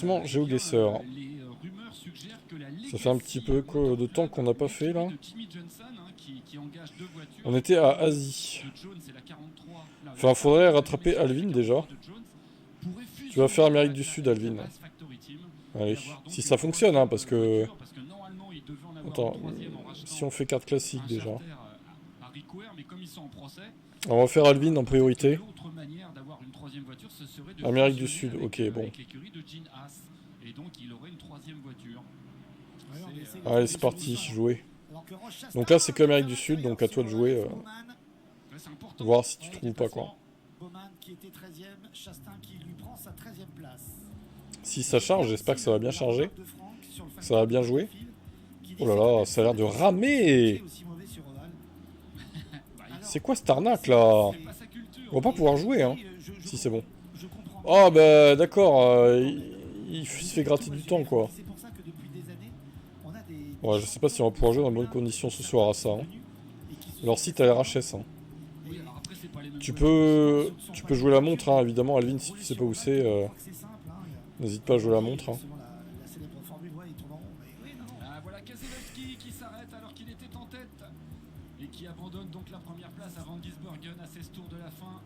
classement GeoGuessr. Ça fait un petit peu de temps qu'on n'a pas fait là. On était à Asie. Enfin, faudrait rattraper Alvin déjà. Tu vas faire Amérique du Sud, Alvin. Allez, si ça fonctionne, hein, parce que... Attends, si on fait carte classique déjà. On va faire Alvin en priorité. Amérique du Sud, ok, bon. Allez, c'est parti, jouer. Donc là, c'est que l'Amérique du Sud, donc à toi de jouer. Voir si tu trouves pas, quoi. Si ça charge, j'espère que ça va bien charger. Ça va bien jouer. Oh là là, ça a l'air de ramer. C'est quoi cette arnaque, là? On va pas pouvoir jouer, hein. Si, c'est bon. Oh, bah, d'accord. Il se fait gratter du temps, quoi. Ouais, je sais pas si on va pouvoir jouer dans de bonnes conditions ce soir à ça. Hein. Alors si t'as RHS. Hein. Tu peux jouer la montre, hein, évidemment, Alvin, si tu sais pas où c'est. N'hésite pas à jouer la montre. Hein. Voilà Keselowski qui s'arrête alors qu'il était en tête et qui abandonne donc la première place à Van Gisbergen à 16 tours de la fin.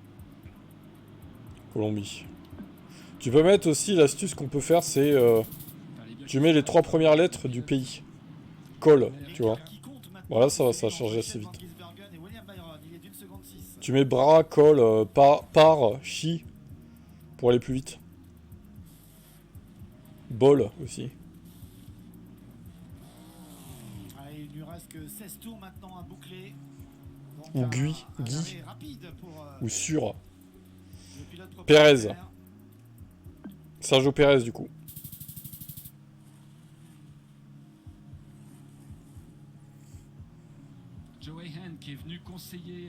Colombie. Tu peux mettre aussi l'astuce qu'on peut faire, c'est tu mets les 3 premières lettres du pays. Col, tu vois. Voilà, ça va charger assez vite. Tu mets bras, col, par, chi, pour aller plus vite. Bol aussi. Il lui reste que 16 tours maintenant à boucler. Ou Guy, ou sur. Pérez. Sergio Pérez du coup. Joey Hand qui est venu conseiller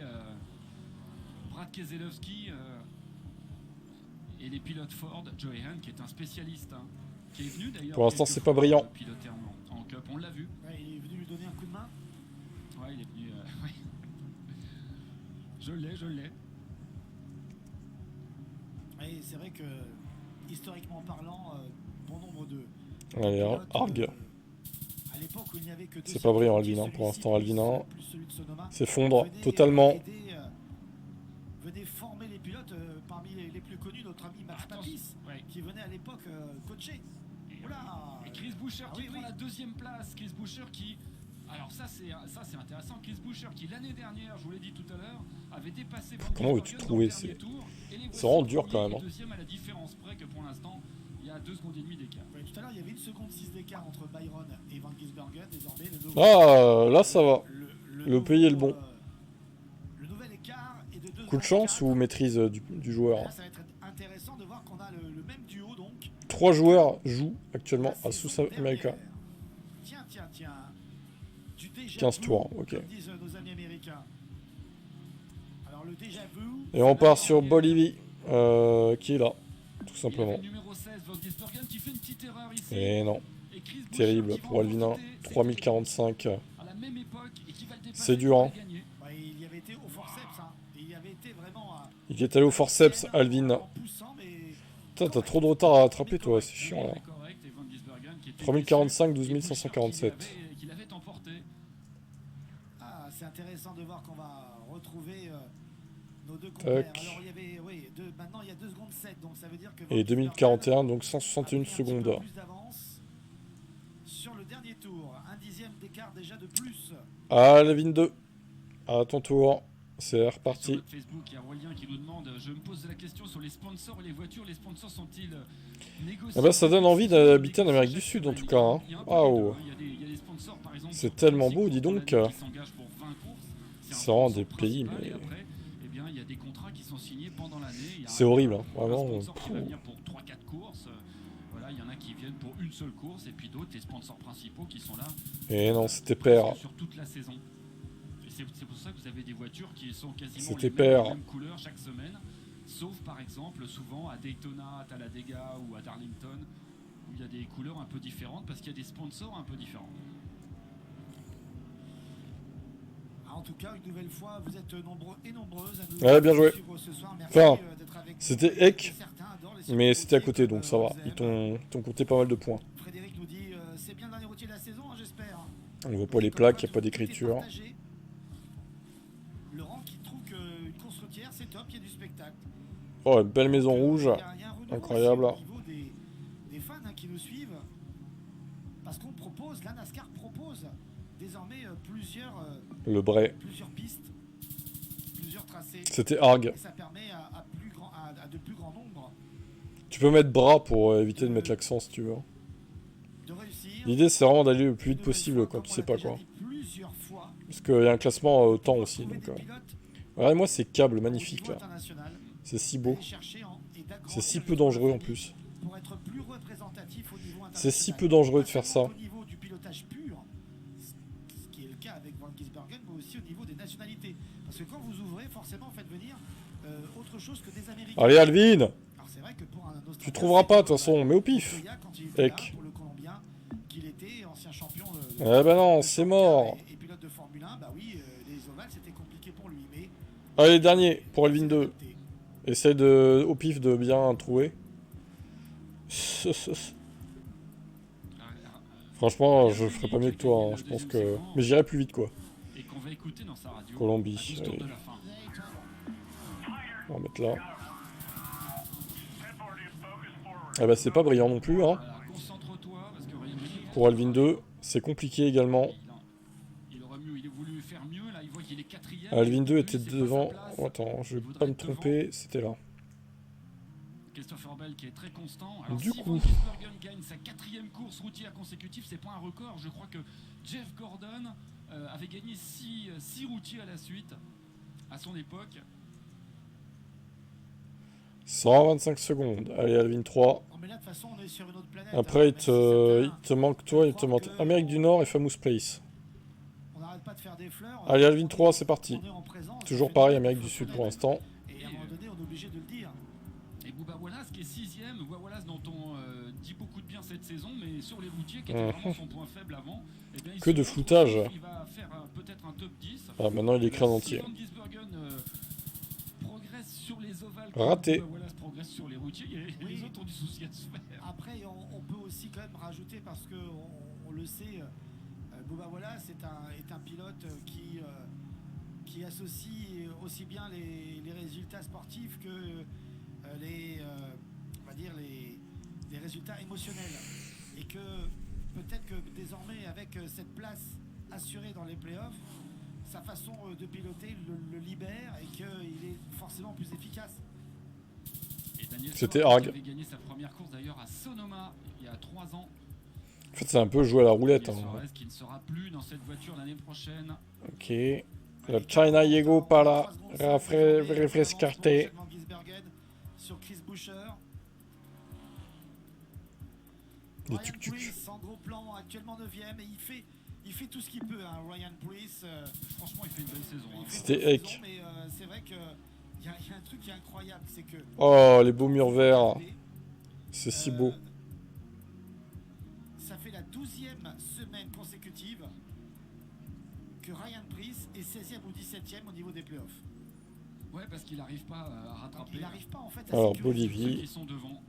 Brad Keselowski et les pilotes Ford. Joey Hand qui est un spécialiste, hein, qui est venu d'ailleurs. Pour l'instant, c'est pas brillant. Piloter en Cup, on l'a vu. Ouais, il est venu lui donner un coup de main. Ouais, il est venu. Ouais. Je l'ai. Et c'est vrai que, historiquement parlant, bon nombre de. Allez, Arg. À l'époque où il n'y avait que c'est pas brillant, Alvin. Hein. Pour l'instant, Alvin s'effondre totalement. Venait former les pilotes parmi les plus connus, notre ami Max Papis, qui venait à l'époque coacher. Et Chris Buescher qui prend la deuxième place. Chris Buescher qui. Alors ça c'est intéressant. Chris Buescher qui l'année dernière, je vous l'ai dit tout à l'heure, avait dépassé. Comment veux-tu trouver? C'est vraiment dur quand même. Hein. Deuxième à la différence près que pour l'instant il y a 2 secondes et demie d'écart. Ouais, tout à l'heure il y avait 1 seconde 6 d'écart entre Byron et Van Gisbergen. Désormais le nouveau, là ça va. Le pays est le bon. Le nouvel écart est de 2 coup de chance ou maîtrise du joueur. Là, ça va être intéressant de voir qu'on a le même duo donc. 3 joueurs jouent actuellement à South America. Tiens. 15 tours, ok. Disent nos amis américains. Alors, le déjà vu, et on part sur Bolivie, qui est là, tout simplement. Et non, terrible pour Alvin, 3045. C'est dur, hein. Il y avait été au forceps, hein. Il est allé au forceps, Alvin. Putain, t'as trop de retard à attraper, toi, c'est chiant, là. 3045, 12547. C'est intéressant de voir qu'on va retrouver nos deux compères. Alors, il y avait, maintenant il y a 2 secondes 7, donc ça veut dire que... Et 2041, donc 161 secondes. Sur le dernier tour, 1/10 d'écart déjà de plus. Alvin 2, à ton tour. C'est reparti. Sur Facebook, il y a Aurélien qui nous demande, je me pose la question sur les sponsors et les voitures. Les sponsors sont-ils négociés? Ah bah ça donne envie d'habiter en Amérique du Sud en tout cas. Hein. Waouh. C'est tellement beau, dis donc. C'est vraiment des pays, mais... C'est horrible, hein. Vraiment. Pour 3-4 courses. Voilà, il y en a qui viennent pour une seule course et puis d'autres, les sponsors principaux qui sont là. Et non, c'était père. Sur toute la saison. C'est pour ça que vous avez des voitures qui sont quasiment les mêmes couleurs chaque semaine, sauf par exemple souvent à Daytona, à Talladega ou à Darlington, où il y a des couleurs un peu différentes parce qu'il y a des sponsors un peu différents. tout cas, une nouvelle fois, vous êtes nombreux et nombreuses à nous Ouais, bien joué. suivre ce soir. Merci Enfin, d'être avec nous. c'était Eck, Certains adorent les mais circuits c'était à routiers côté, comme, donc ça va. on Ils aime. t'ont compté pas mal de points. Frédéric nous dit c'est bien le dernier routier de la saison, hein, j'espère. On voit pas les plaques, il n'y a pas d'écriture. Laurent qui trouve qu'une course routière c'est top, il y a du spectacle. Oh, une belle maison rouge. Il y a un renouveau Incroyable. aussi au niveau des fans qui nous suivent. Parce qu'on propose, la NASCAR propose désormais plusieurs pistes, plusieurs tracés. C'était Arg. Et ça permet à de plus grands nombres Tu peux mettre bras pour éviter de mettre l'accent si tu veux. de réussir. L'idée c'est vraiment d'aller le plus vite possible quand tu sais pas quoi. Parce qu'il y a un classement au temps aussi. Donc, regardez-moi ces câbles magnifiques là. C'est si beau. C'est si peu dangereux en plus. C'est si peu dangereux de faire ça. Au niveau du pilotage pur, ce qui est le cas avec Van Gisbergen, mais aussi au niveau des nationalités. Parce que quand vous ouvrez, forcément, faites venir autre chose que des Américains. Allez Alvin, Alors c'est vrai que pour un Australien, tu trouveras pas de toute façon, mais au pif. Eck. Pour le Colombien, qu'il était ancien champion Eh ben non, c'est mort. Et pilote de Formule 1, bah oui, les ovales c'était compliqué pour lui, mais Allez, dernier pour Alvin 2. Essaye de, au pif de bien trouver. Franchement, je ferais pas mieux que toi, hein. Je pense que... Mais j'irai plus vite, quoi. Colombie. Allez. On va mettre là. Ah bah c'est pas brillant non plus, hein. Pour Alvin 2, c'est compliqué également. Alvin 2 était devant... Oh, attends, je vais pas me tromper, c'était là. Christopher Bell qui est très constant. Alors, du si coup, Van Gisbergen gagne sa 4e course routière consécutive, c'est pas un record. Je crois que Jeff Gordon avait gagné 6 routiers à la suite à son époque. 125 secondes. Allez, Alvin 3. oh, mais là, de toute façon, on est sur une autre planète, Après, hein. il te manque toi, il te manque Amérique du Nord et Famous Place. On n'arrête pas de faire des fleurs. Allez, Alvin 3, c'est parti. On est en présence, Toujours pareil, Amérique du Sud pour l'instant. Et à un moment donné, on est obligé de le dire. Et Bubba Wallace qui est 6ème, Bubba Wallace dont on dit beaucoup de bien cette saison, mais sur les routiers qui était vraiment son point faible avant. Eh bien, Que de floutage. Il va faire peut-être un top 10. Ah, maintenant il est écrit en entier. Si Van Gisbergen progresse sur les ovales, Raté. Bubba Wallace progresse sur les routiers, les autres ont du souci à se faire. Après, on peut aussi quand même rajouter, parce que on le sait, Bubba Wallace est un pilote qui associe aussi bien les résultats sportifs que on va dire les résultats émotionnels. Et que peut-être que désormais, avec cette place assurée dans les playoffs, sa façon de piloter le libère et qu'il est forcément plus efficace. C'était Arg. Il avait gagné sa première course d'ailleurs à Sonoma il y a 3 ans. En fait, c'est un peu jouer à la roulette. Hein. Qui ne sera plus dans cette voiture l'année prochaine. Ok. La China llegó para refrescarte. Sur Chris Buescher. Des tuk-tuk. En gros plan, actuellement 9ème, et il fait tout ce qu'il peut, hein, Ryan Preece. Franchement, il fait une belle saison. Hein. C'était Eck. Mais c'est vrai qu'il y a un truc qui est incroyable, c'est que... Oh, les beaux murs verts. C'est si beau. Ça fait la 12e semaine consécutive que Ryan Preece est 16e ou 17e au niveau des playoffs. Ouais, parce qu'il n'arrive pas à rattraper. Il n'arrive pas en fait à Alors, sécuriser Bolivie. Qui sont devant.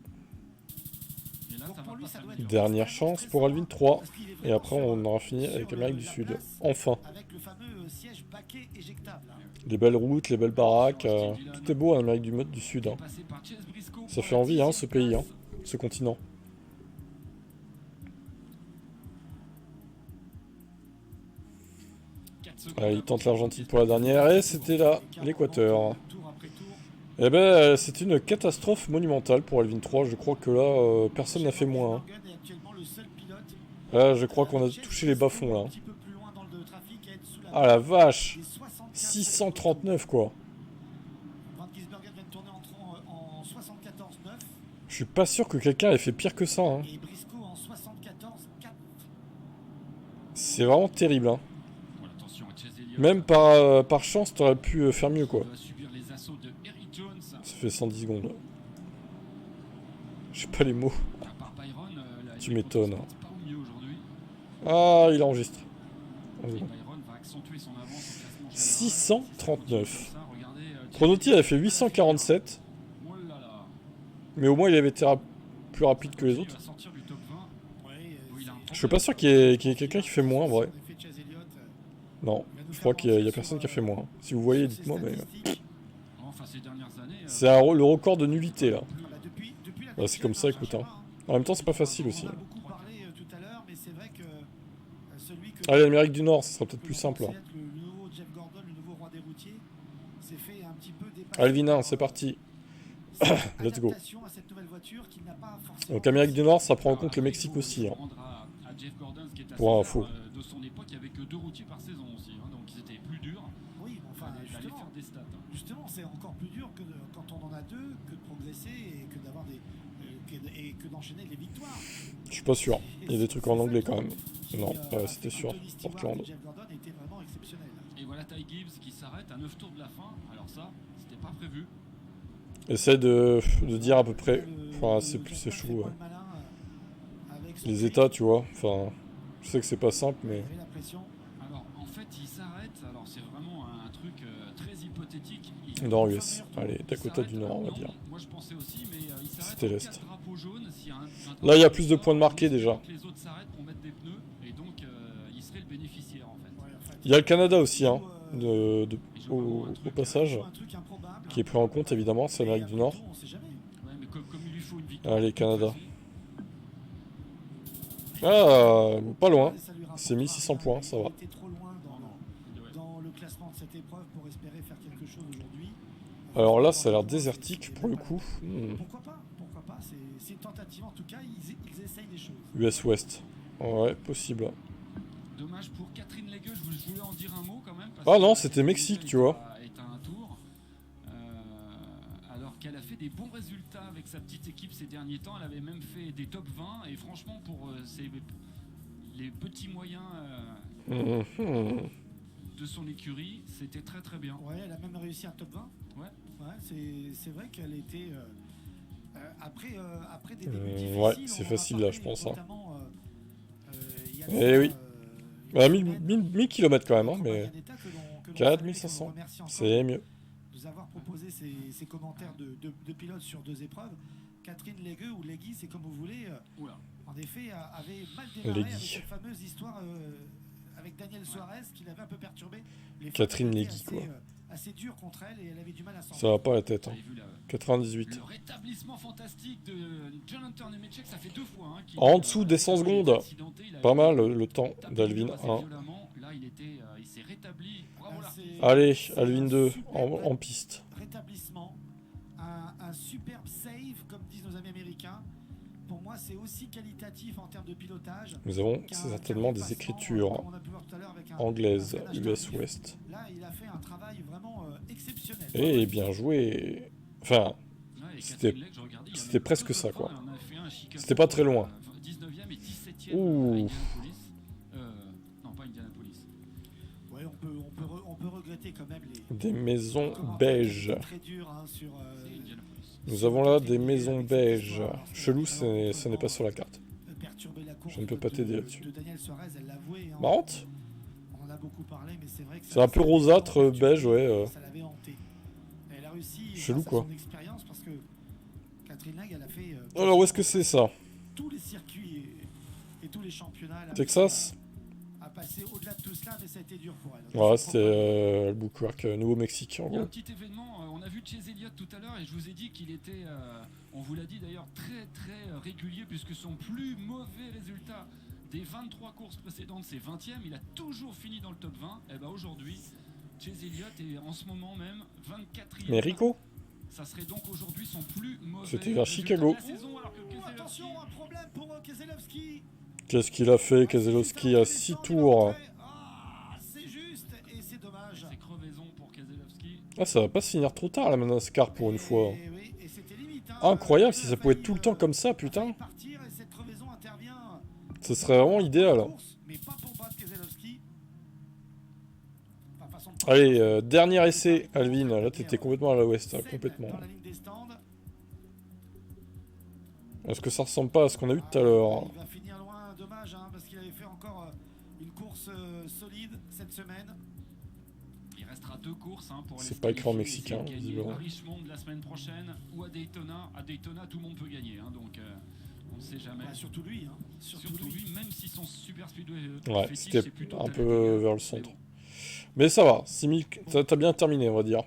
Et là, Donc, ça pour va lui, pas ça doit s'améliorer. être Dernière chance pour Alvin 3. parce qu'il est Et vraiment après, on aura fini sur avec l'Amérique du la Sud. place Enfin. avec le fameux siège baquet éjectable. Les belles routes, les belles baraques. Tout est beau en Amérique du Sud. Hein. Passé par Chase Briscoe Ça pour fait la envie, hein, 10e ce pays, hein, place. ce continent. Ah, il tente l'Argentine pour la dernière. Et c'était là, l'Équateur. Eh ben, c'est une catastrophe monumentale pour Alvin 3. Je crois que là, personne n'a fait moins. Hein. Là, je crois qu'on a touché les bas-fonds, là. Ah la vache! 639, quoi. Je suis pas sûr que quelqu'un ait fait pire que ça. Hein. C'est vraiment terrible. Hein. Même par chance, t'aurais pu faire mieux, quoi. Ça fait 110 secondes. Je sais pas les mots. Tu m'étonnes. Ah, il enregistre. 639. Ça, regardez, Chronoty avait fait 847. oh là là. Mais au moins, il avait été plus rapide que les Il autres. va sortir du top 20. Oui, où il a un Je suis pas sûr qu'il y ait quelqu'un qui fait moins, en vrai. En effet, Chase Elliott, Non, je crois qu'il y a personne qui a fait moins. Si vous voyez, dites-moi, mais... Enfin, ces dernières années. C'est le record de nullité, là. Depuis la Ouais, c'est comme ça, écoute, hein. En même temps, c'est pas facile aussi. On en a beaucoup parlé tout à l'heure, mais c'est vrai que celui que... Allez, l'Amérique du Nord, ça sera peut-être plus simple. Hein. Le nouveau Jeff Gordon, le nouveau roi des routiers, s'est fait un petit peu dépasser. Alvin 1, c'est parti. Let's go. À cette nouvelle voiture qui n'a pas forcément... Donc, Amérique du Nord, ça prend en compte le Mexique aussi. Hein. À Jeff Gordon, ce qui est assez Pour rare, info. de son époque, il n'y avait que 2 routiers par saison aussi. Hein, donc c'était plus dur Oui, mais enfin, d'aller justement, faire des stats. Hein. justement, c'est encore plus dur que quand on en a deux, que de progresser et que d'avoir des... et que d'enchaîner les victoires. Je suis pas sûr. Il y a des trucs en anglais quand même. Non, c'était sûr. Anthony Stewart Portland. et Jeff Gordon étaient vraiment exceptionnels. Et voilà Ty Gibbs qui s'arrête à 9 tours de la fin. Alors ça, c'était pas prévu. Essaie de dire à peu près. Enfin, c'est chaud. Ouais. Les états, tu vois. Enfin, je sais que c'est pas simple, mais. Alors en fait, il s'arrête. Alors c'est vraiment un truc très hypothétique. Nord US. Allez, Dakota du Nord, on va dire. Moi je pensais aussi, mais il s'arrête. C'était l'Est. 4 drapeaux jaunes. Si Là, il y a plus de points de marqués déjà. Les autres s'arrêtent pour mettre des pneus et donc il serait le bénéficiaire en fait. Il y a le Canada aussi, hein, au passage, qui est pris en compte évidemment, c'est l'Amérique du Nord. Ouais, mais comme il lui faut une victoire. Allez, Canada. Ah, pas loin. C'est 1600 points, ça va. Il était trop loin dans le classement de cette épreuve pour espérer faire quelque chose aujourd'hui. Alors là, ça a l'air désertique pour le coup. Pourquoi pas? Pourquoi pas? C'est une tentative. En tout cas, ils essayent des choses. US West. Ouais, possible. Dommage pour Catherine Legueux, je voulais en dire un mot quand même. Ah non, c'était Mexique, tu vois. Est à un tour. Alors qu'elle a fait des bons résultats avec sa petite équipe ces derniers temps. Elle avait même fait des top 20. Et franchement, pour les petits moyens de son écurie, c'était très très bien. Ouais, elle a même réussi un top 20. Ouais. Ouais, c'est vrai qu'elle était... après des débuts difficiles... Ouais, c'est facile là, je pense. Hein. Eh oui. 1000 km quand même, hein, mais 4500, c'est mieux. Nous avoir proposé ces commentaires de pilotes sur 2 épreuves. Catherine Legueux ou Legui, c'est comme vous voulez, en effet, avait mal démarré avec cette fameuse histoire avec Daniel Suarez qui l'avait un peu perturbé. Catherine Legui, quoi. Assez dur contre elle et elle avait du mal à s'en... Ça va pas la tête. Hein. 98. Le rétablissement fantastique de Jonathan Nemechek, ça fait 2 fois. Hein, en dessous des 100 secondes. Pas mal le temps d'Alvin 1. Là, il s'est rétabli. Bravo, allez, Alvin 2 en piste. Rétablissement. Un superbe save, comme disent nos amis américains. Pour moi, c'est aussi qualitatif en termes de pilotage. Nous avons certainement des écritures anglaises, US West. Là, il a fait un travail vraiment exceptionnel. Et bien joué. Enfin, c'était presque ça, quoi. C'était pas très loin. 19e et 17e Ouh. non, pas Indianapolis. Ouais, on peut regretter quand même des maisons beiges. Très dur, hein, sur, nous avons là des maisons beiges. Chelou, ce n'est pas sur la carte. Je ne peux pas t'aider là-dessus. Marrante. On en a beaucoup parlé, mais c'est vrai que c'est un peu rosâtre, beige, ouais. Ça l'avait hanté. Elle a réussi chelou, quoi. son expérience parce que Catherine Legge, elle a fait alors, où est-ce que c'est ça? Tous les circuits et tous les championnats. Texas. A passé au-delà de tout cela, mais ça a été dur pour elle. Ouais, c'était Albuquerque, Nouveau-Mexique, en Il y a un gros. petit événement, on a vu Chase Elliott tout à l'heure et je vous ai dit qu'il était, on vous l'a dit d'ailleurs, très très régulier puisque son plus mauvais résultat des 23 courses précédentes, c'est 20e, il a toujours fini dans le top 20. Et ben aujourd'hui, Chase Elliott est en ce moment même 24e. Mais Rico, ça serait donc aujourd'hui son plus mauvais c'était vers Chicago. de la saison, alors que attention, un problème pour Keselowski. Qu'est-ce qu'il a fait, Keselowski, à 6 tours? C'est juste et c'est dommage. C'est crevaison pour Keselowski. Ah, ça va pas se finir trop tard, la NASCAR, pour une fois. Oui, et c'était limite, hein. Incroyable, si ça pouvait être tout le temps comme ça, putain. Ce serait vraiment idéal. Mais pas pour battre Keselowski. Allez, dernier essai, Alvin. Là, t'étais complètement à l'ouest, hein, complètement. Est-ce que ça ressemble pas à ce qu'on a vu tout à l'heure? Il va finir loin, dommage, hein, parce qu'il avait fait encore une course solide cette semaine. restera 2 courses pour C'est pas écrit en mexicain, gagner visiblement. à Richmond la semaine prochaine ou à Daytona. À Daytona, tout le monde peut gagner, donc on ne sait jamais. Bah, surtout lui, hein. Surtout lui, même si son super speedway Ouais, fétiche, c'était c'est plutôt un peu Talladega, vers le mais centre. bon. Mais ça va, 6000, t'as bien terminé, on va dire.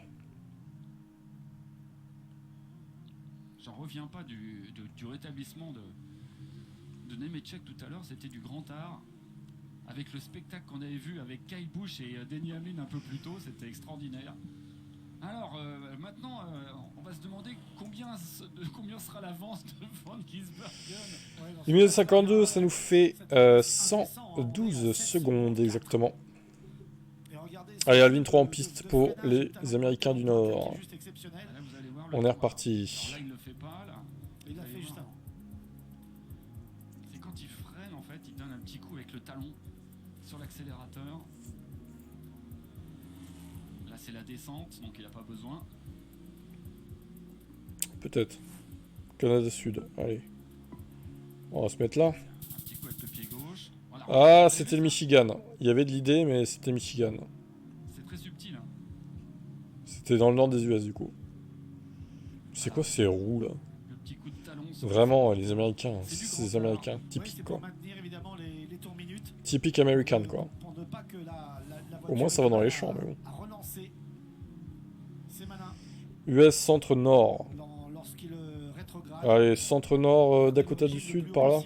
J'en reviens pas du rétablissement de Nemechek tout à l'heure, c'était du grand art. Avec le spectacle qu'on avait vu avec Kyle Busch et Denny Hamlin un peu plus tôt, c'était extraordinaire. Alors maintenant, on va se demander combien sera l'avance de Van Gisbergen. 1 minute 52, ça nous fait 112 secondes exactement. Allez, Alvin 3 en piste pour les Américains du Nord. Là, vous allez voir, On est Alors reparti. là, il le fait pas, là. Il l'a Vous fait allez juste voir. avant. C'est quand il freine, en fait, il donne un petit coup avec le talon sur l'accélérateur. Là, c'est la descente, donc il n'a pas besoin. Peut-être. Canada Sud, allez. On va se mettre là. Un petit coup avec le pied gauche. Voilà. Ah, Vous c'était avez le vu ça Michigan. Il y avait de l'idée, mais c'était Michigan. C'est très subtil. Hein. C'était dans le nord des US du coup. C'est quoi ces roues là? Le petit coup de talon sur Vraiment, le- les Américains, C'est du c'est les grand Américains, Oui, typiques c'est quoi. pour maintenir évidemment les tours minutes. Typique American quoi. Pour ne pas que la Au moins, ça va dans les champs, mais bon. À relancer. C'est malin US centre-nord. lorsqu'il rétrograde. Allez, centre-nord, Dakota du Sud, par là.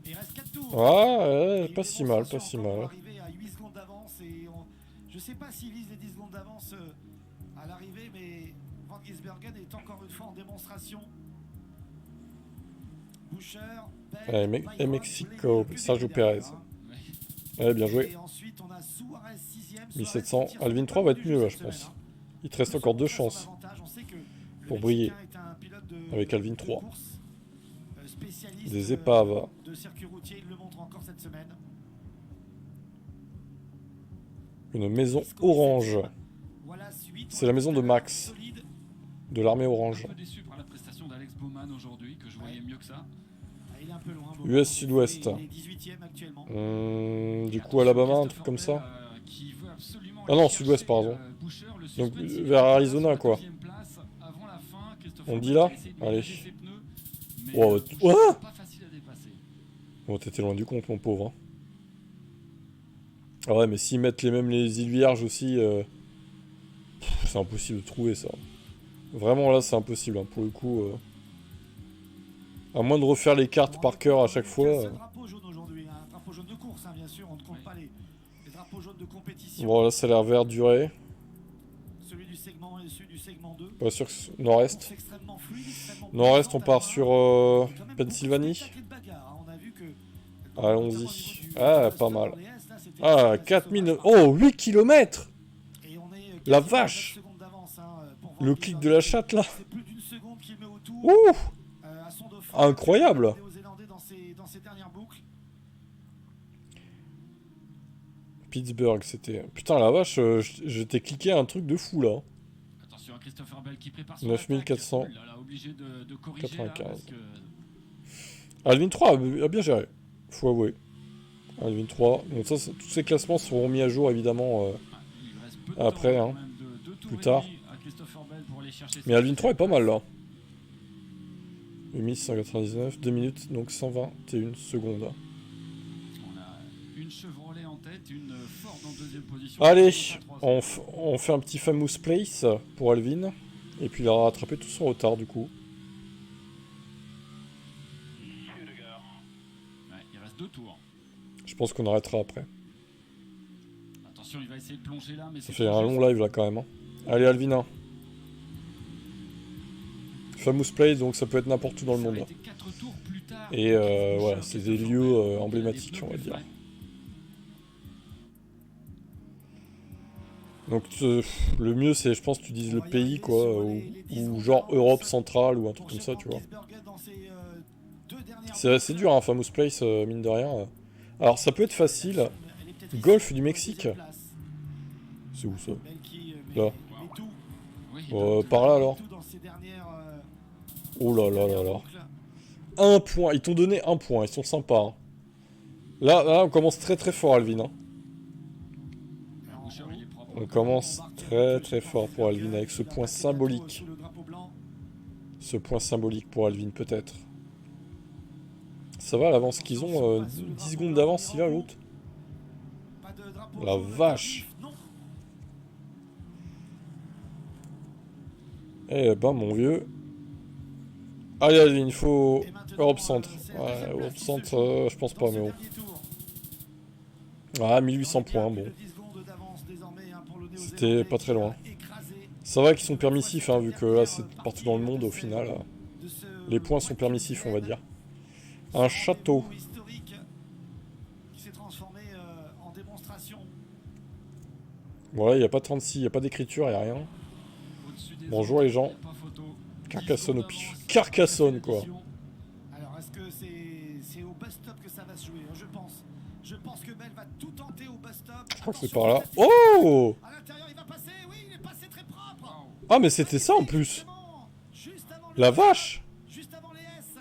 Il reste 4 tours. Ah, ouais, Et pas une si mal, pas démonstration si encore mal. pour arriver à 8 secondes d'avance et je sais pas s'il vise les 10 secondes d'avance à l'arrivée, mais Van Gisbergen est encore une fois en démonstration. Boucher, Allez, Mexico, Sergio Perez. Ouais. Allez, bien joué. Et ensuite on a Suarez 6ème. 1700. Alvin 3 va être mieux là, je pense. Il te reste encore 2 chances pour briller avec Alvin 3. Des épaves. De circuit routier, il le montre encore cette semaine. Une maison orange. Voilà, suite. C'est la maison de Max, Solide. de l'armée orange. Un peu déçu par la prestation d'Alex Bowman aujourd'hui, que je voyais mieux que ça. Ah, il est un peu loin. US Sud-Ouest. Il est 18ème actuellement. Du coup, Alabama, un truc comme ça. Ah non, Sud-Ouest, pardon. Donc, vers Arizona, quoi. On dit là? Allez. Oh, oh, bon, t'étais loin du compte, mon pauvre. Hein. Ah ouais, mais s'ils mettent les îles Vierges aussi, c'est impossible de trouver ça. Vraiment, là, c'est impossible, hein, pour le coup. À moins de refaire les cartes par cœur à chaque fois. C'est un drapeau jaune aujourd'hui, un drapeau jaune de course, hein, bien sûr. On ne compte pas les drapeaux jaunes de compétition. Bon, là, ça a l'air verduré. Celui du segment 1 et celui du segment 2. Pas sûr que nord-est. C'est extrêmement fluide, extrêmement Nord-est, on part sur Il y a quand même Pennsylvanie. beaucoup de spectacles et de bagarres, hein. On a vu que, Allons-y. notamment au niveau du Ah, Cluster pas mal. dans les S, là, c'était Ah, très 4000... sauvage. Oh, 8 km. Et on est La quasiment à vache. 9 secondes d'avance, hein, pour Van Le Gisbergen. clic de la chatte, là. C'est plus d'une seconde qu'il met au tour. Ouh. À son dauphin. Incroyable. Les Néo-Zélandais dans ses dernières boucles. Pittsburgh, c'était... Putain, la vache, je t'ai cliqué un truc de fou, là. Attention à Christopher Bell qui prépare son 9400. attaque. Là, obligé de corriger là, 95. parce que Alvin 3 a bien géré, faut avouer. Alvin 3, donc ça, tous ces classements seront mis à jour, évidemment. il lui reste peu de Après, temps, hein, quand même, de tours plus et tard. demi à Christopher Bell pour aller chercher Mais sa Alvin 3 est pas mal, là. 8 1199, 2 minutes, donc 121 secondes. On a une Chevrolet en tête, une Ford en deuxième position. Allez, Toyota on, troisième. on fait un petit famous place pour Alvin. Et puis il a rattrapé tout son retard, du coup. Ouais, il reste 2 tours. Je pense qu'on arrêtera après. Attention, il va essayer de plonger là, mais Ça c'est fait pas un juste. long live, là, quand même. Hein. Allez, Alvin 1. Famous place, donc ça peut être n'importe où dans le Ça monde. aurait été 4 tours plus tard. Et voilà, c'est des Christopher lieux Bell, emblématiques, les pneus on va plus dire. frais. Donc le mieux c'est, je pense, tu dises le pays quoi, ou genre Europe centrale ou un truc comme ça, tu vois. C'est assez dur, hein, Famous Place, mine de rien. Alors ça peut être facile. Golfe du Mexique. C'est où ça? Là. Oui, Par là alors. Oh là là là là. Un point, ils t'ont donné un point, ils sont sympas. Hein. Là, on commence très très fort, Alvin. Hein. Boucher, il est On commence très très fort pour Alvin avec ce point symbolique. Ce point symbolique pour Alvin peut-être. Ça va l'avance qu'ils ont 10 secondes d'avance il a l'autre. La vache. Eh ben mon vieux. Allez Alvin, il faut Europe Centre. Ouais, Europe Centre, je pense pas mais bon. Ah 1800 points, bon. C'était pas très loin. C'est vrai qu'ils sont permissifs, hein, vu que là c'est partout dans le monde au final. Les points sont permissifs, on va dire. Un château. Voilà, il n'y a pas 36, il n'y a pas d'écriture, il n'y a rien. Bonjour les gens. Carcassonne au pif. Carcassonne quoi. Alors est-ce que c'est au bus-stop que ça va se jouer? Je pense. Je pense que Bell va tout tenter au bus-stop. Je crois que c'est par là. Oh! À l'intérieur, il va passer. Oui, il est passé très propre. Ah mais c'était ça en plus. La vache. Juste avant les S.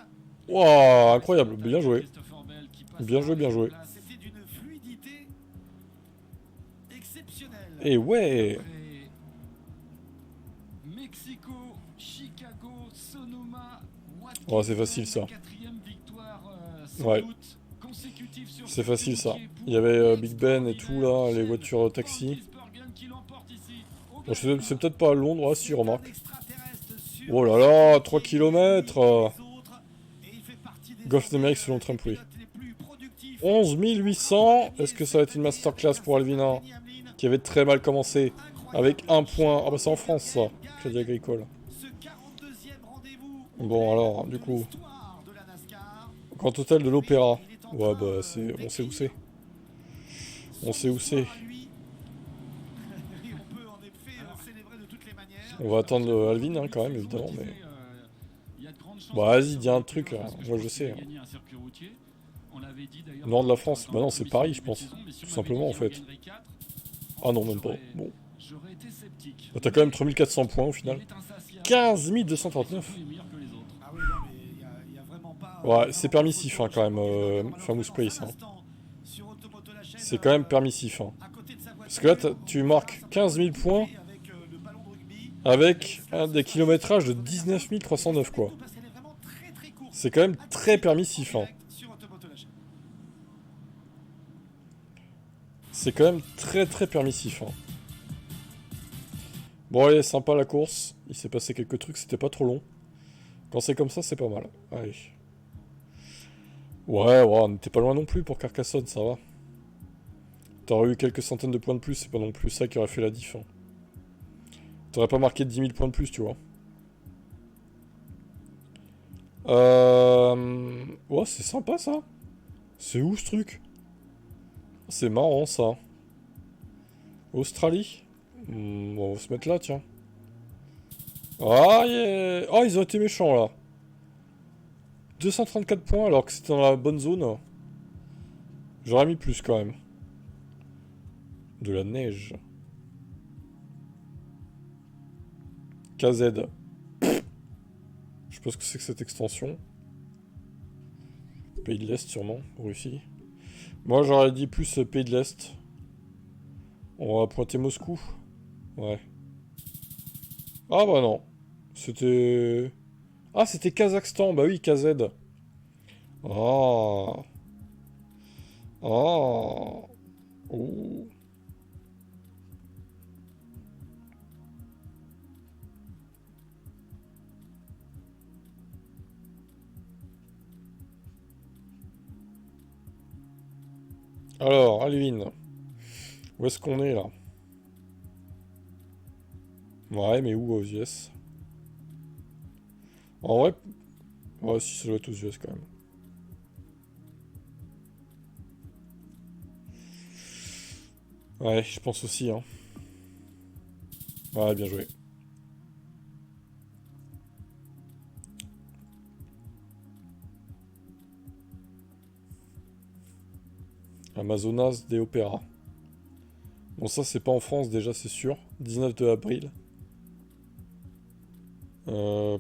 Waouh, incroyable, bien joué. Bien joué, bien joué. C'était d'une fluidité exceptionnelle. Et ouais. Mexico, Chicago, Sonoma, Oh, c'est facile ça. Ouais. C'est facile ça. Il y avait Big Ben et tout là, les voitures taxi. Bon, c'est peut-être pas à Londres, si, remarque. Oh là là, 3 km. Golf d'Amérique selon Trump, oui. 11 800. Est-ce que ça va être une masterclass pour Alvina, qui avait très mal commencé avec un point. Ah bah c'est en France ça, Crédit Agricole. Bon alors, du coup. Grand hôtel de l'Opéra. Ouais bah c'est. On sait où c'est. On sait où c'est. On va attendre Alvin hein, quand même évidemment mais. Bah vas-y, dis un truc là. Moi je sais. Nord de la France. Bah non c'est Paris je pense. Tout simplement en fait. Ah non même pas. Bon. Bah, t'as quand même 3400 points au final. 15 239. Ouais, c'est permissif hein, quand même, Famous Place. Hein. C'est quand même permissif. Hein. Parce que là, tu marques 15 000 points avec des kilométrages de 19 309 quoi. C'est quand même très permissif. Hein. C'est quand même très très permissif. Hein. Bon allez, sympa la course. Il s'est passé quelques trucs, c'était pas trop long. Quand c'est comme ça, c'est pas mal. Allez. Ouais, on n'était pas loin non plus pour Carcassonne, ça va. T'aurais eu quelques centaines de points de plus, c'est pas non plus ça qui aurait fait la diff. Hein. T'aurais pas marqué 10 000 points de plus, tu vois. Ouais, c'est sympa ça. C'est où ce truc? C'est marrant ça. Australie? On va se mettre là, tiens. Ah, yeah. Oh, ils ont été méchants là. 234 points alors que c'était dans la bonne zone. J'aurais mis plus quand même. De la neige. KZ. Je sais pas ce que c'est que cette extension. Pays de l'Est sûrement, Russie. Moi j'aurais dit plus pays de l'Est. On va pointer Moscou. Ouais. Ah bah non. C'était... Ah c'était Kazakhstan, bah oui, KZ. Ah. Ah. Oh. Alors, Alvin. Où est-ce qu'on est là? Ouais, mais où aux US? En vrai... Ouais, si, ça doit être aux US quand même. Ouais, je pense aussi, hein. Ouais, bien joué. Amazonas des Opéras. Bon, ça, c'est pas en France, déjà, c'est sûr. 19 de avril. Je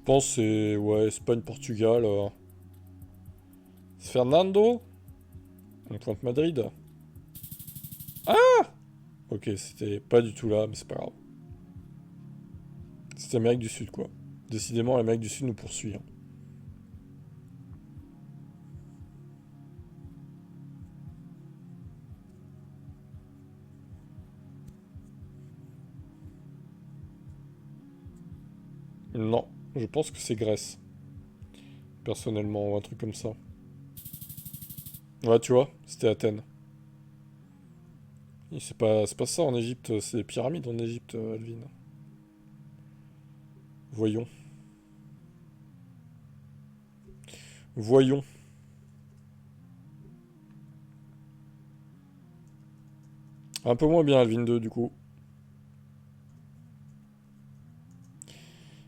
pense que c'est... Ouais, Espagne, Portugal. Fernando. On pointe Madrid. Ok, c'était pas du tout là, mais c'est pas grave. C'est Amérique du Sud, quoi. Décidément, l'Amérique du Sud nous poursuit. Hein. Non, je pense que c'est Grèce. Personnellement, ou un truc comme ça. Ouais, tu vois, c'était Athènes. C'est pas ça en Égypte, c'est les pyramides en Égypte, Alvin. Voyons. Voyons. Un peu moins bien, Alvin 2, du coup.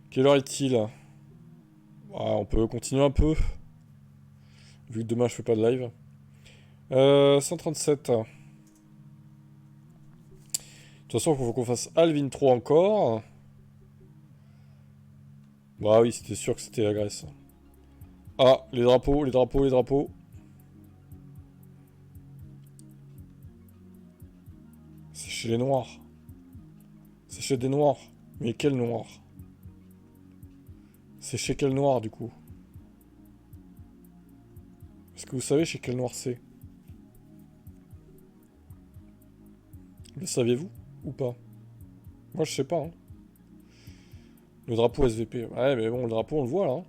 Quelle heure est-il? On peut continuer un peu. Vu que demain je fais pas de live. 137. De toute façon, il faut qu'on fasse Alvin 3 encore. Bah oui, c'était sûr que c'était la Grèce. Ah, les drapeaux, les drapeaux, les drapeaux. C'est chez les Noirs. C'est chez des Noirs. Mais quel Noir? C'est chez quel Noir, du coup? Est-ce que vous savez chez quel Noir c'est? Le saviez-vous? Ou pas? Moi, je sais pas, hein. Le drapeau SVP. Ouais, mais bon, le drapeau, on le voit, là. Hein.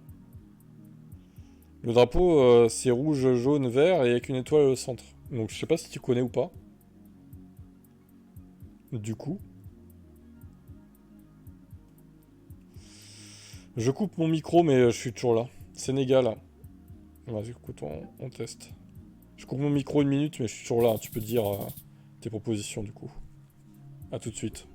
Le drapeau, c'est rouge, jaune, vert et avec une étoile au centre. Donc, je sais pas si tu connais ou pas. Du coup. Je coupe mon micro, mais je suis toujours là. Sénégal. Vas-y, écoute, on teste. Je coupe mon micro 1 minute, mais je suis toujours là. Tu peux dire tes propositions, du coup. A tout de suite.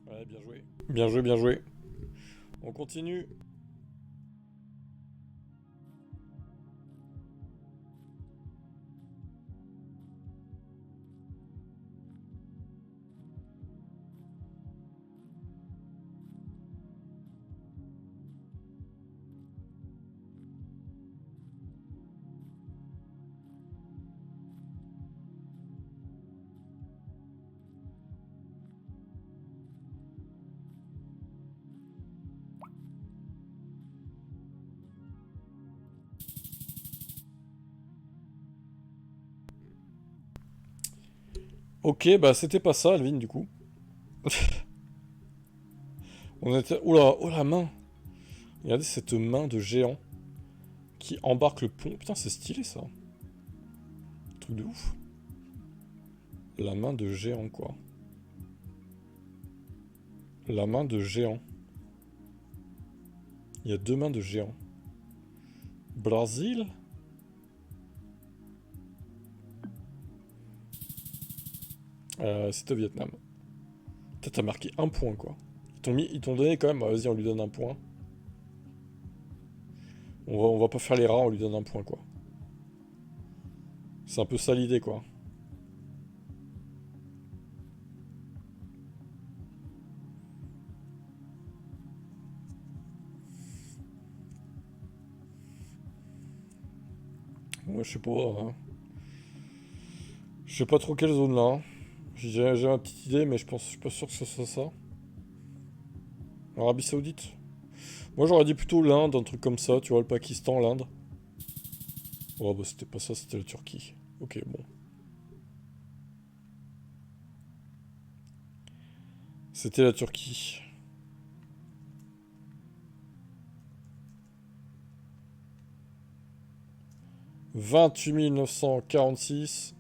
Ouais, bien joué. Bien joué, bien joué. On continue. Ok, bah c'était pas ça, Alvin, du coup. On était... Oula, oh la main. Regardez cette main de géant qui embarque le pont. Putain, c'est stylé, ça. Truc de ouf. La main de géant, quoi. La main de géant. Il y a 2 mains de géant. Brésil? C'est au Vietnam. Putain, t'as marqué 1 point, quoi. Ils t'ont donné quand même. Bah, vas-y, on lui donne 1 point. On va pas faire les rats, on lui donne 1 point, quoi. C'est un peu ça l'idée, quoi. Moi, je sais pas. Hein. Je sais pas trop quelle zone là. Hein. J'ai ma petite idée, mais je suis pas sûr que ce soit ça. Arabie Saoudite. Moi, j'aurais dit plutôt l'Inde, un truc comme ça. Tu vois, le Pakistan, l'Inde. Oh, bah, c'était pas ça, c'était la Turquie. Ok, bon. C'était la Turquie. « 28 946. »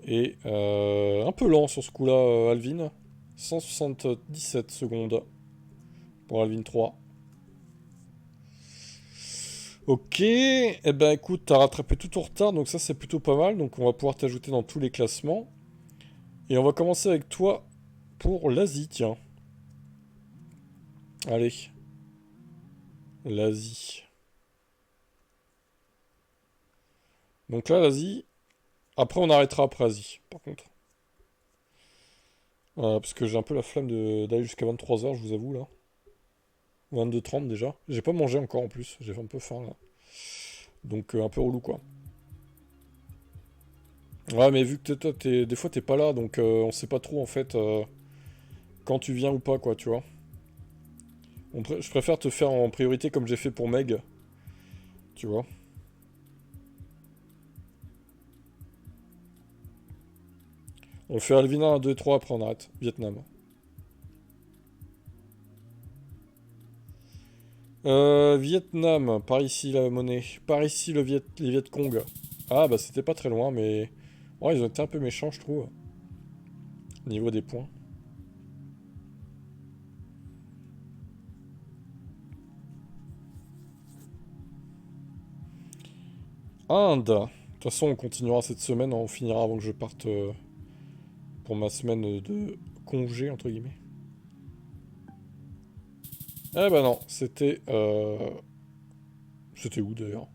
Et un peu lent sur ce coup-là, Alvin. 177 secondes pour Alvin 3. Ok, eh ben écoute, t'as rattrapé tout ton retard, donc ça c'est plutôt pas mal. Donc on va pouvoir t'ajouter dans tous les classements. Et on va commencer avec toi pour l'Asie, tiens. Allez, l'Asie. Donc là, l'Asie. Après, on arrêtera après Asie, par contre. Parce que j'ai un peu la flemme d'aller jusqu'à 23h, je vous avoue, là. 22h30 déjà. J'ai pas mangé encore en plus, j'ai un peu faim là. Donc un peu relou quoi. Ouais, mais vu que toi, des fois t'es pas là, donc on sait pas trop en fait quand tu viens ou pas quoi, tu vois. Je préfère te faire en priorité comme j'ai fait pour Meg, tu vois. On fait Alvina 1, 2, 3, après on arrête. Vietnam. Vietnam, par ici la monnaie. Par ici les Viet Cong. Ah bah c'était pas très loin, mais... Ouais, ils ont été un peu méchants, je trouve. Niveau des points. Inde. De toute façon, on continuera cette semaine, on finira avant que je parte pour ma semaine de congé, entre guillemets. Eh ben non, c'était... C'était où d'ailleurs?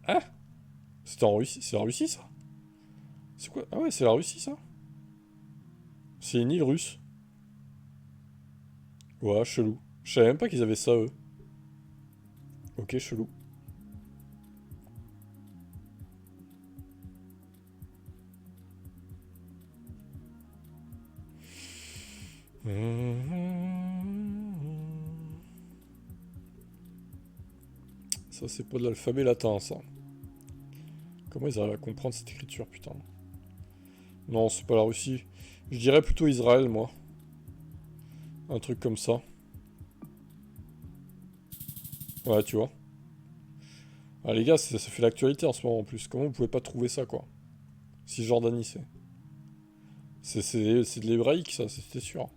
Ah, c'était en Russie. C'est la Russie ça? C'est quoi? Ah ouais, c'est la Russie ça? C'est une île russe. Ouais, chelou. Je savais même pas qu'ils avaient ça eux. Ok, chelou. Ça c'est pas de l'alphabet latin ça. Comment ils arrivent à comprendre cette écriture, putain? Non, c'est pas la Russie. Je dirais plutôt Israël, moi. Un truc comme ça. Ouais, tu vois. Ah les gars, ça fait l'actualité en ce moment en plus. Comment vous pouvez pas trouver ça, quoi? Si Jordanie, c'est... C'est de l'hébraïque, ça, c'était sûr.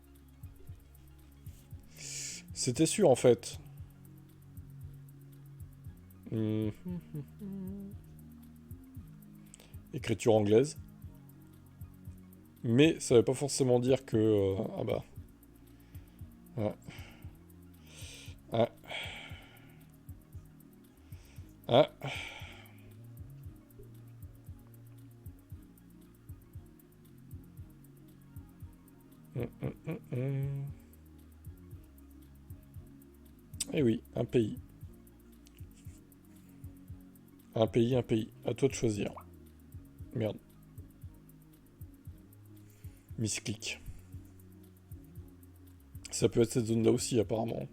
C'était sûr, en fait. Écriture anglaise. Mais ça veut pas forcément dire que... ah bah... Ouais. Ah. Ah. Eh oui, un pays. Un pays, un pays. À toi de choisir. Merde. Misclick. Ça peut être cette zone-là aussi, apparemment.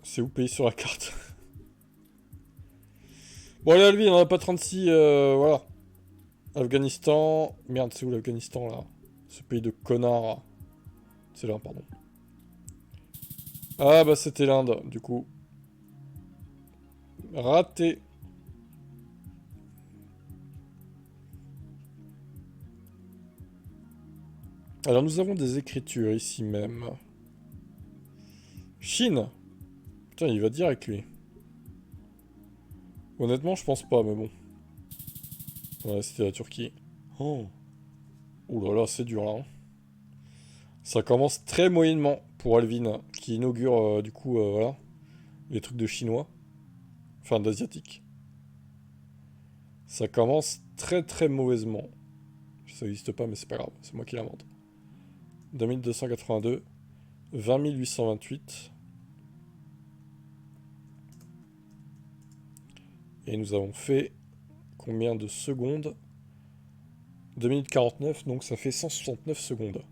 C'est où pays sur la carte? Bon, allez, lui, il en a pas 36, voilà. Afghanistan... Merde, c'est où l'Afghanistan, là? Ce pays de connards. C'est là, pardon. Ah, bah, c'était l'Inde, du coup. Raté. Alors, nous avons des écritures ici même. Chine. Putain, il va direct, lui. Honnêtement, je pense pas, mais bon. Ouais, c'était la Turquie. Oh. Ouh là là, c'est dur, là. Hein. Ça commence très moyennement pour Alvin, qui inaugure, du coup, voilà, les trucs de chinois. Enfin, d'asiatique. Ça commence très très mauvaisement. Ça n'existe pas, mais c'est pas grave, c'est moi qui l'invente. 2282, 20828. Et nous avons fait combien de secondes? 2 minutes 49, donc ça fait 169 secondes.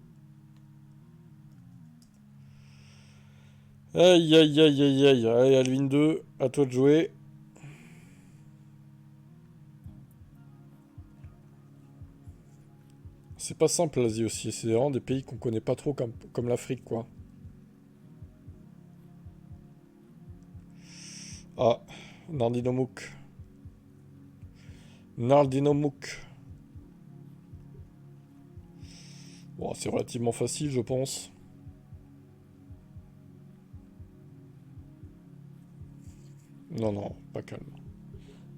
Aïe aïe aïe aïe aïe. Allez, Alvin 2, à toi de jouer. C'est pas simple l'Asie aussi, c'est vraiment des pays qu'on connaît pas trop comme l'Afrique quoi. Ah, Nardinomuk. Nardinomuk. Bon, c'est relativement facile je pense. Non, non, pas calme.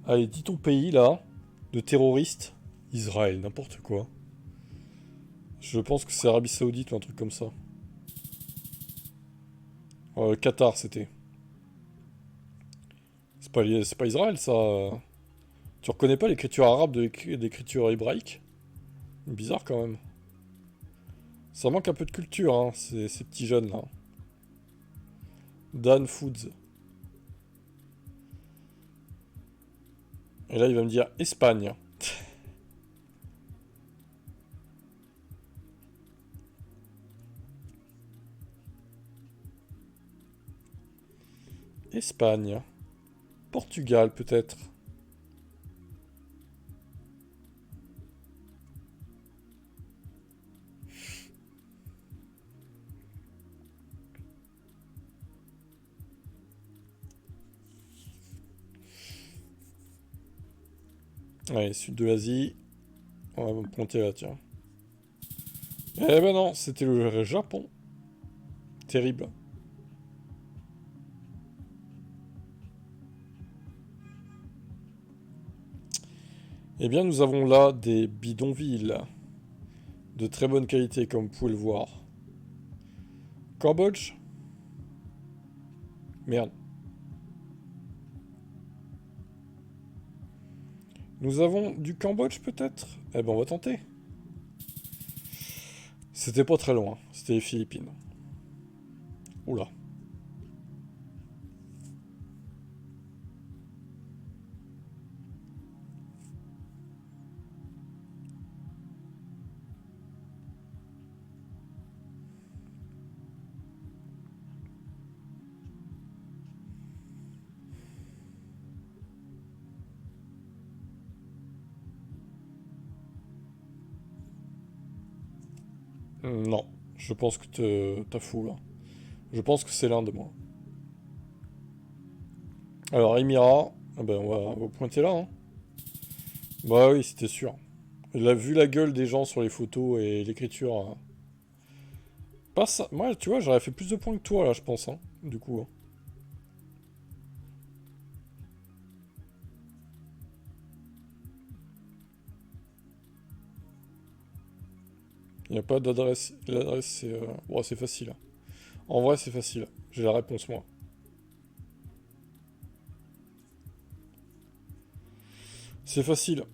Allez, dis ton pays, là, de terroristes. Israël, n'importe quoi. Je pense que c'est Arabie Saoudite ou un truc comme ça. Qatar, c'était. C'est pas Israël, ça. Tu reconnais pas l'écriture arabe de l'écriture hébraïque? Bizarre, quand même. Ça manque un peu de culture, hein, ces petits jeunes, là. Dan Foods. Et là, il va me dire Espagne. Espagne. Portugal, peut-être. Allez, sud de l'Asie. On va me pointer là, tiens. Eh ben non, c'était le Japon. Terrible. Eh bien, nous avons là des bidonvilles. De très bonne qualité, comme vous pouvez le voir. Cambodge? Merde. Nous avons du Cambodge, peut-être? Eh ben, on va tenter. C'était pas très loin. C'était les Philippines. Oula. Non. Je pense que t'as fou, là. Je pense que c'est l'Inde, moi. Alors, Émirats, ah ben on va pointer là. Hein. Bah oui, c'était sûr. Il a vu la gueule des gens sur les photos et l'écriture. Hein. Pas ça. Moi, tu vois, j'aurais fait plus de points que toi, là, je pense. Hein, du coup. Hein. Il n'y a pas d'adresse. L'adresse, c'est... Ouais, c'est facile. Hein. En vrai, c'est facile. J'ai la réponse, moi. C'est facile.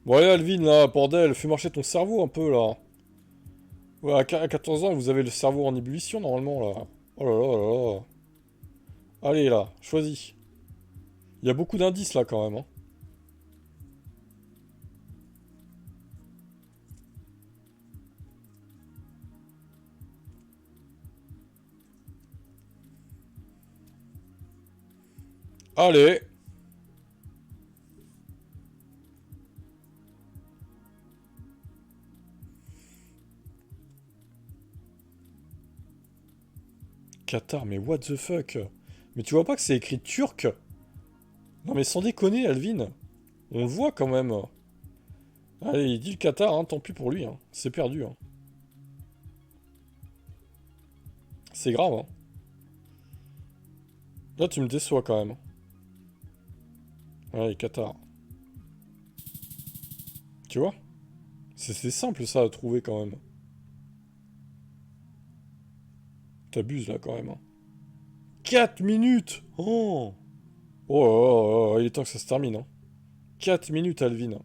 Bon allez Alvin là, bordel, fais marcher ton cerveau un peu là. Ouais, à 14 ans, vous avez le cerveau en ébullition normalement là. Oh là là là là. Allez là, choisis. Il y a beaucoup d'indices là quand même. Hein. Allez. Qatar, mais what the fuck? Mais tu vois pas que c'est écrit turc? Non mais sans déconner Alvin. On le voit quand même. Allez, il dit le Qatar, hein, tant pis pour lui. Hein. C'est perdu. Hein. C'est grave. Hein. Là tu me déçois quand même. Allez, Qatar. Tu vois? C'est simple ça à trouver quand même. T'abuses là quand même. Hein. 4 minutes! Oh! Oh, oh, oh, il est temps que ça se termine. Hein. 4 minutes, Alvin.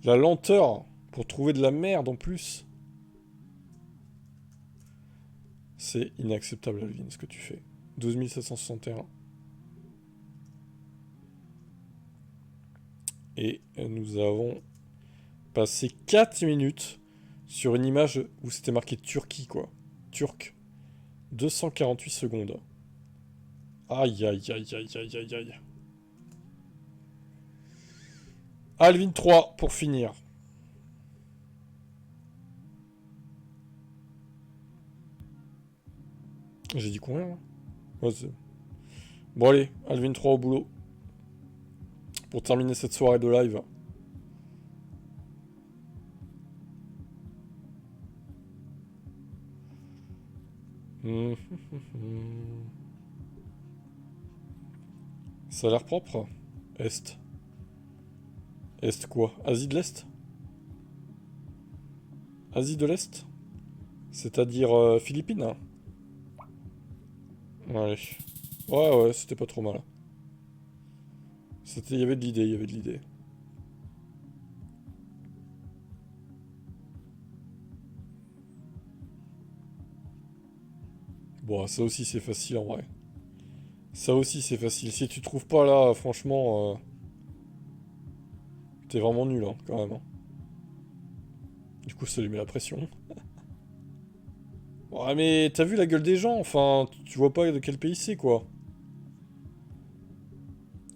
La lenteur pour trouver de la merde en plus. C'est inacceptable, Alvin, ce que tu fais. 12 761. Et nous avons passé 4 minutes sur une image où c'était marqué Turquie, quoi. Turc. 248 secondes. Aïe, aïe, aïe, aïe, aïe, aïe, aïe. Alvin 3 pour finir. J'ai dit combien là ouais, bon allez, Alvin 3 au boulot. Pour terminer cette soirée de live. Ça a l'air propre. Est. Est quoi? Asie de l'Est? Asie de l'Est? C'est-à-dire Philippines, hein. Ouais. Ouais, c'était pas trop mal. Il y avait de l'idée, il y avait de l'idée. Bon, ça aussi c'est facile en vrai. Ça aussi c'est facile. Si tu trouves pas là, franchement, t'es vraiment nul, hein, quand même. Hein. Du coup, ça lui met la pression. Ouais, mais t'as vu la gueule des gens? Enfin, tu vois pas de quel pays c'est, quoi.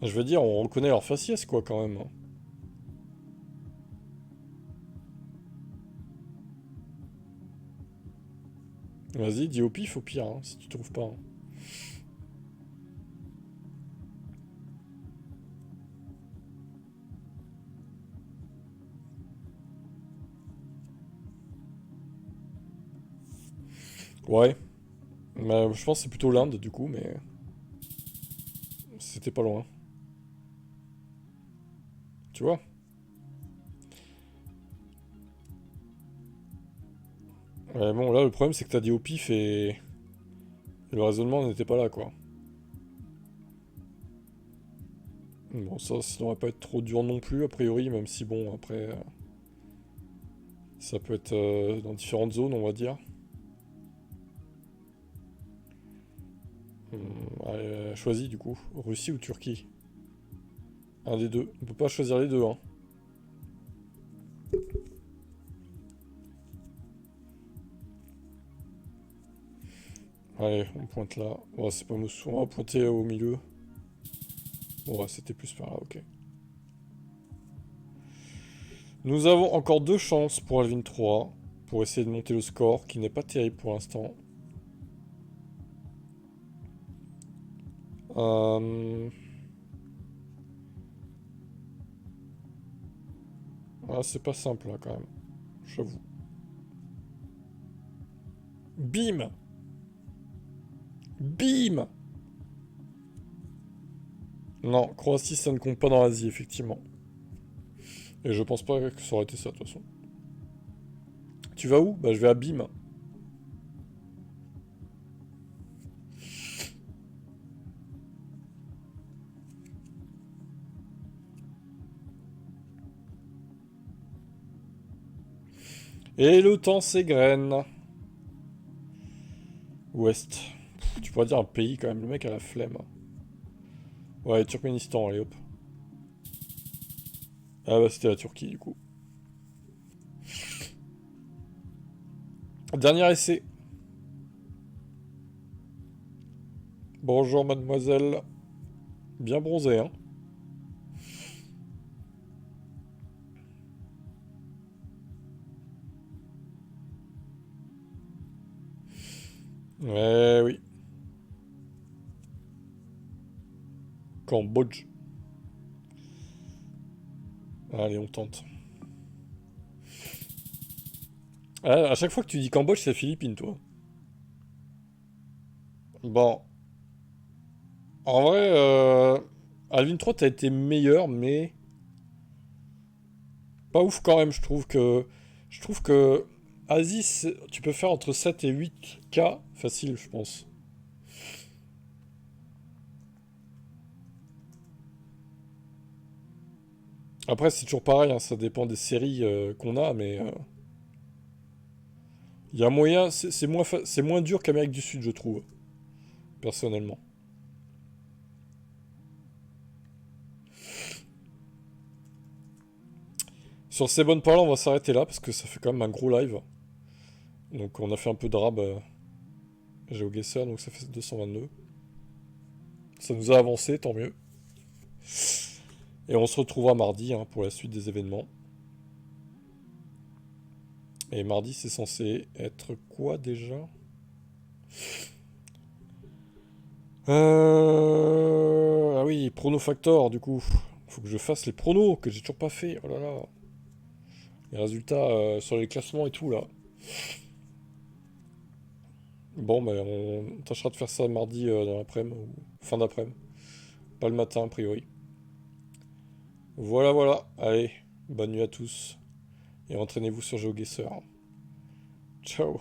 Je veux dire, on reconnaît leur faciès, quoi, quand même. Vas-y, dis au pif, au pire, hein, si tu trouves pas. Hein. Ouais. Mais je pense que c'est plutôt l'Inde, du coup, mais... C'était pas loin. Tu vois? Ouais, bon, là, le problème, c'est que t'as dit au pif et le raisonnement n'était pas là, quoi. Bon, ça devrait pas être trop dur non plus, a priori, même si, bon, après... ça peut être dans différentes zones, on va dire. Allez, choisis, du coup. Russie ou Turquie? Un des deux. On peut pas choisir les deux, hein. Allez, on pointe là. Oh, c'est pas Mossoul. On va pointer au milieu. Bon, ouais, c'était plus par là, ok. Nous avons encore 2 chances pour Alvin 3. Pour essayer de monter le score, qui n'est pas terrible pour l'instant. Ah, c'est pas simple, là, quand même. J'avoue. Bim! Bim! Non, Croatie, ça ne compte pas dans l'Asie, effectivement. Et je pense pas que ça aurait été ça, de toute façon. Tu vas où? Bah, je vais à Bim. Et le temps s'égrène. Ouest. Tu pourrais dire un pays, quand même. Le mec a la flemme. Ouais, Turkménistan, allez, hop. Ah bah, c'était la Turquie, du coup. Dernier essai. Bonjour, mademoiselle. Bien bronzée, hein. Ouais, oui. Cambodge. Allez, on tente. Ah, à chaque fois que tu dis Cambodge, c'est Philippines, toi. Bon. En vrai, Alvin 3, t'as été meilleur, mais... Pas ouf quand même, je trouve que... Je trouve que... Asie, tu peux faire entre 7 et 8 K facile, je pense. Après, c'est toujours pareil, hein, ça dépend des séries qu'on a, mais... Il y a moyen... C'est moins dur qu'Amérique du Sud, je trouve. Personnellement. Sur ces bonnes paroles, on va s'arrêter là, parce que ça fait quand même un gros live. Donc on a fait un peu de rab GeoGuessr, donc ça fait 222. Ça nous a avancé, tant mieux. Et on se retrouvera mardi hein, pour la suite des événements. Et mardi, c'est censé être quoi déjà? Ah oui, Pronofactor, du coup. Faut que je fasse les pronos, que j'ai toujours pas fait. Oh là là. Les résultats sur les classements et tout, là. Bon, ben, on tâchera de faire ça mardi dans l'après-midi, ou fin d'après-midi. Pas le matin, a priori. Voilà, voilà. Allez, bonne nuit à tous. Et entraînez-vous sur GeoGuessr. Ciao.